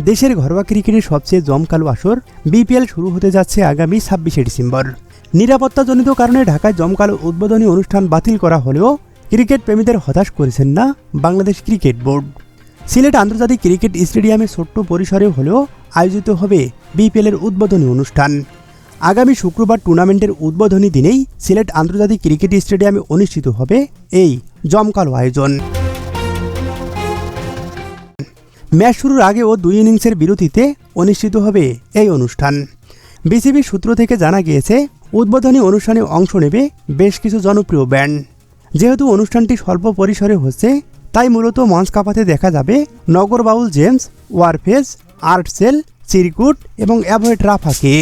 দেশের ঘরোয়া ক্রিকেটের সবচেয়ে জমকালো আসর বিপিএল শুরু হতে যাচ্ছে আগামী ২৬শে ডিসেম্বর। নিরাপত্তাজনিত কারণে ঢাকায় জমকালো উদ্বোধনী অনুষ্ঠান বাতিল করা হলেও ক্রিকেট প্রেমীদের হতাশ করেছেন না বাংলাদেশ ক্রিকেট বোর্ড। সিলেট আন্তর্জাতিক ক্রিকেট স্টেডিয়ামে ছোট্ট পরিসরে হলেও আয়োজিত হবে বিপিএলের উদ্বোধনী অনুষ্ঠান। আগামী শুক্রবার টুর্নামেন্টের উদ্বোধনী দিনেই সিলেট আন্তর্জাতিক ক্রিকেট স্টেডিয়ামে অনুষ্ঠিত হবে এই জমকালো আয়োজন। ম্যাচ শুরুর আগে ও ২ ইনিংসের বিরতিতে অনুষ্ঠিত হবে এই অনুষ্ঠান। বিসিবি সূত্র থেকে জানা গিয়েছে, উদ্বোধনী অনুষ্ঠানে অংশ নেবে বেশ কিছু জনপ্রিয় ব্যান্ড। যেহেতু অনুষ্ঠানটি স্বল্প পরিসরে হচ্ছে, তাই মূলত মঞ্চ কাঁপাতে দেখা যাবে নগর বাউল জেমস, ওয়ারফেজ, আর্টসেল, চিরকুট এবং অ্যাভয়েড রাফাকে।